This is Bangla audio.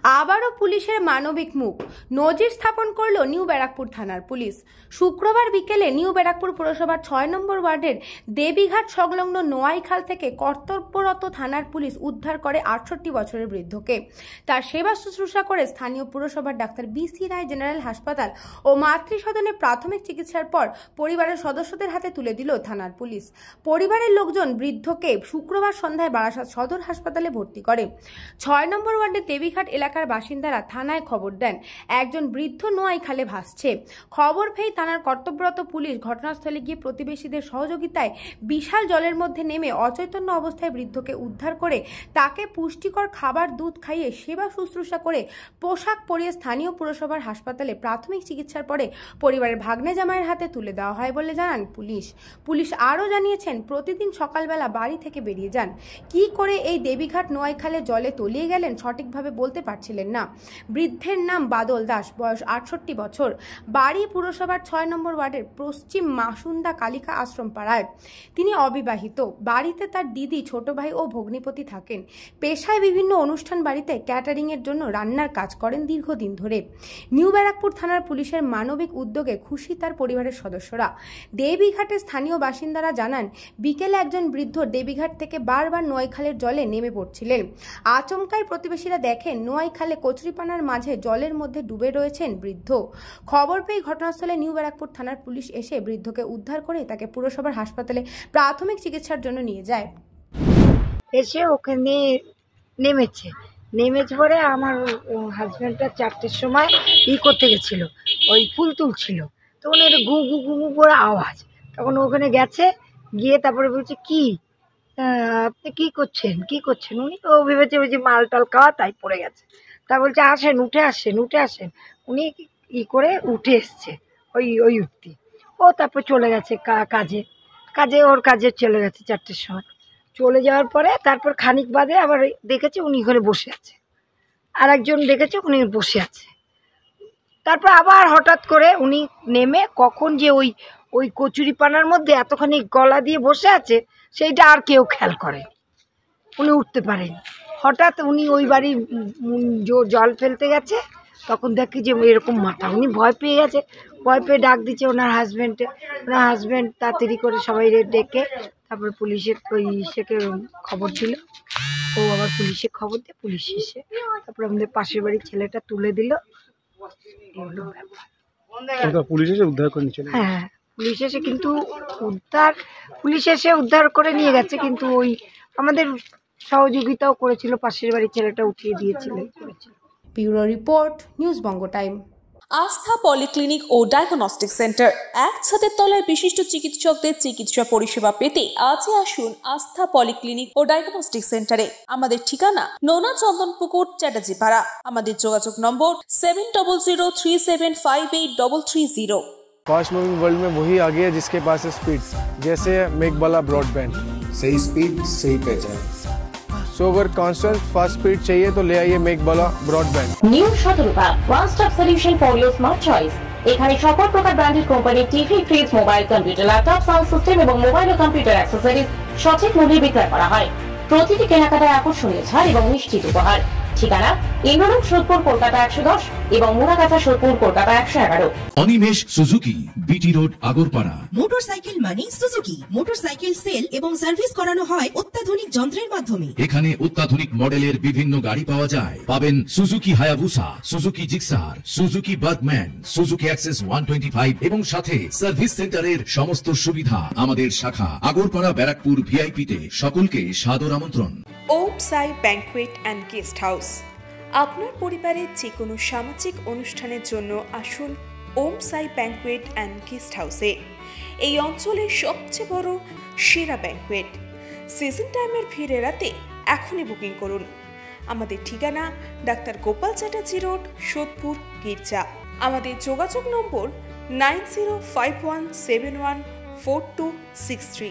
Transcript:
আবারও পুলিশের মানবিক মুখ, নজির স্থাপন করল নিউ ব্যারাকপুর থানার পুলিশ। শুক্রবার বিকেলে নিউ ব্যারাকপুর পুরসভার ৬ নম্বর ওয়ার্ডের দেবীঘাট সংলগ্ন নোয়াইখাল থেকে কর্তব্যরত থানার পুলিশ উদ্ধার করে ৬৮ বছরের বৃদ্ধকে। তার সেবা শুশ্রূষা করে স্থানীয় পুরসভার ডাক্তার বি.সি. রায় জেনারেল হাসপাতাল ও মাতৃসদনে প্রাথমিক চিকিৎসার পর পরিবারের সদস্যদের হাতে তুলে দিল থানার পুলিশ। পরিবারের লোকজন বৃদ্ধকে শুক্রবার সন্ধ্যায় বারাসাত সদর হাসপাতালে ভর্তি করে। ৬ নম্বর ওয়ার্ডের দেবীঘাট এলাকার বাসিন্দারা থানায় খবর দেন একজন বৃদ্ধ নোয়াইখালে ভাসছে। খবর পেয়ে থানার কর্তব্যরত পুলিশ ঘটনাস্থলে গিয়ে প্রতিবেশীদের সহযোগিতায় বিশাল জলের মধ্যে নেমে অচৈতন্য অবস্থায় বৃদ্ধকে উদ্ধার করে তাকে পুষ্টিকর খাবার দুধ খাইয়ে সেবা শুশ্রূষা করে পোশাক পরিয়ে স্থানীয় পুরসভার হাসপাতালে প্রাথমিক চিকিৎসার পরে পরিবারের ভাগ্নে জামাইয়ের হাতে তুলে দেওয়া হয় বলে জানান পুলিশ আরও জানিয়েছেন প্রতিদিন সকালবেলা বাড়ি থেকে বেরিয়ে যান। কি করে এই দেবীঘাট নোয়াইখালে জলে তলিয়ে গেলেন সঠিকভাবে বলতে পারছিলেন না। বৃদ্ধের নাম বাদল দাস, বয়স ৬৮ বছর, বাড়ি পুরসভার ৬ নম্বর ওয়ার্ডের পশ্চিম মাসুন্দা কালিকা আশ্রম পাড়ায়। তিনি অবিবাহিত। বাড়িতে তার দিদি, ছোট ভাই ও ভগ্নিপতি থাকেন। পেশায় বিভিন্ন অনুষ্ঠান বাড়িতে ক্যাটারিং এর জন্য রান্নার কাজ করেন দীর্ঘদিন ধরে। নিউ ব্যারাকপুর থানার পুলিশের মানবিক উদ্যোগে খুশি তার পরিবারের সদস্যরা। দেবীঘাটের স্থানীয় বাসিন্দারা জানান বিকেলে একজন বৃদ্ধ দেবীঘাট থেকে বারবার নোয়াইখালের জলে নেমে পড়ছিলেন। আচমকাই প্রতিবেশীরা দেখেন নোয়াইখালে কচুরিপানার মাঝে জলের মধ্যে ডুবে রয়েছেন বৃদ্ধ। খবর পেয়ে ঘটনাস্থলে নিউ ব্যারাকপুর থানার পুলিশ এসে বৃদ্ধকে উদ্ধার করে তাকে পুরসভার হাসপাতালে প্রাথমিক চিকিৎসার জন্য নিয়ে যায়। এসে ওখানে নেমেছে পরে আমার হাজব্যান্ডটা 4টের সময় করতে গেছিল, ওই ফুল তুলছিল, তখন একটা গু গু গু গু করে আওয়াজ। তখন ওখানে গেছে, গিয়ে তারপরে বলছে কি আপনি কি করছেন উনি তো ভেবেছে ওই যে মাল টাল খাওয়া, তাই পড়ে গেছে। তা বলছে আসেন, উঠে আসেন। উনি করে উঠে এসছে ওই উঠতি। ও তারপর চলে গেছে ওর কাজে চলে গেছে 4টের সময়। চলে যাওয়ার পরে তারপর খানিক বাদে আবার দেখেছে উনি ওখানে বসে আছে, আর একজন দেখেছে উনি বসে আছে। তারপর আবার হঠাৎ করে উনি নেমে কখন যে ওই কচুরিপানার মধ্যে এতখানি গলা দিয়ে বসে আছে সেইটা আর কেউ খেয়াল করে, উনি উঠতে পারেনি। হঠাৎ উনি ওই বাড়ি জল ফেলতে গেছে, তখন দেখি যে এরকম মাথা, উনি ভয় পেয়ে গেছে। ভয় পেয়ে ডাক দিচ্ছে ওনার হাজব্যান্ড তাড়াতাড়ি করে সবাই ডেকে তারপর পুলিশকে খবর দিল। ও আবার পুলিশে খবর দিয়ে পুলিশ এসে তারপর আমাদের পাশের বাড়ির ছেলেটা তুলে দিল। পুলিশ এসে উদ্ধার করে নিয়েছিল। হ্যাঁ, পুলিশ এসে উদ্ধার করে নিয়ে গেছে, কিন্তু ওই আমাদের সহযোগিতাও করেছিল, পাশের বাড়ির ছেলেটা উঠিয়ে দিয়েছিল। ব্যুরো রিপোর্ট, নিউজ বঙ্গ টাইম। আস্থা পলিক্লিনিক ও ডায়াগনস্টিক সেন্টার, এক ছাদের তলায় বিশিষ্ট চিকিৎসকদের চিকিৎসা পরিষেবা পেতে আজই আসুন আস্থা পলিক্লিনিক ও ডায়াগনস্টিক সেন্টারে। আমাদের ঠিকানা নোনা চন্দনপুকুর, চ্যাটার্জিপাড়া। আমাদের যোগাযোগ নম্বর 7003758330। फास्ट मूविंग वर्ल्ड में वही आगे है जिसके पास है स्पीड, जैसे मेघबाला ब्रॉडबैंड। सही स्पीड सही पहचान। सो अगर कांस्टेंट फास्ट स्पीड चाहिए तो ले आइए Meghbala broadband. New Shatarupa one stop solution for your smart choice. এখানে সকল প্রকার ব্র্যান্ডেড কোম্পানির TV, fridge, mobile, computer, laptop, sound system এবং মোবাইল ও কম্পিউটার অ্যাক্সেসরিজ সঠিক মূল্যে বিক্রয় করা হয়। প্রতিটি কেনাকাটায় আকর্ষণীয় ছাড় এবং নিশ্চিত উপহার। ঠিকানা ইন্দ্রনগর, সোদপুর, কলকাতা 110 এবং Muragachha, Sodepur, Kolkata 111। Animesh Suzuki, BT road, Agarpara. Motorcycle মানে সুজুকি। মোটরসাইকেল সেল এবং সার্ভিস করানো হয় অত্যাধুনিক যন্ত্রের মাধ্যমে। এখানে অত্যাধুনিক মডেলের বিভিন্ন গাড়ি পাওয়া যায়। পাবেন Suzuki Hayabusa, Suzuki Gixxer, Suzuki Bergman, Suzuki access 125 এবং সাথে সার্ভিস সেন্টারের সমস্ত সুবিধা। আমাদের শাখা আগরপাড়া, ব্যারাকপুর ভিআইপি তে। সকলকে সাদর আমন্ত্রণ। ওম সাই ব্যাংকুয়েট অ্যান্ড গেস্ট হাউস। আপনার পরিবারের যে কোনো সামাজিক অনুষ্ঠানের জন্য আসুন ওম সাই ব্যাংকুয়েট অ্যান্ড গেস্ট হাউসে। এই অঞ্চলের সবচেয়ে বড় সেরা ব্যাংকুয়েট। সিজন টাইমের ভিড় এড়াতে এখনই বুকিং করুন। আমাদের ঠিকানা ডাক্তার গোপাল চ্যাটার্জি রোড, সোদপুর, গির্জা। আমাদের যোগাযোগ নম্বর 9051714263।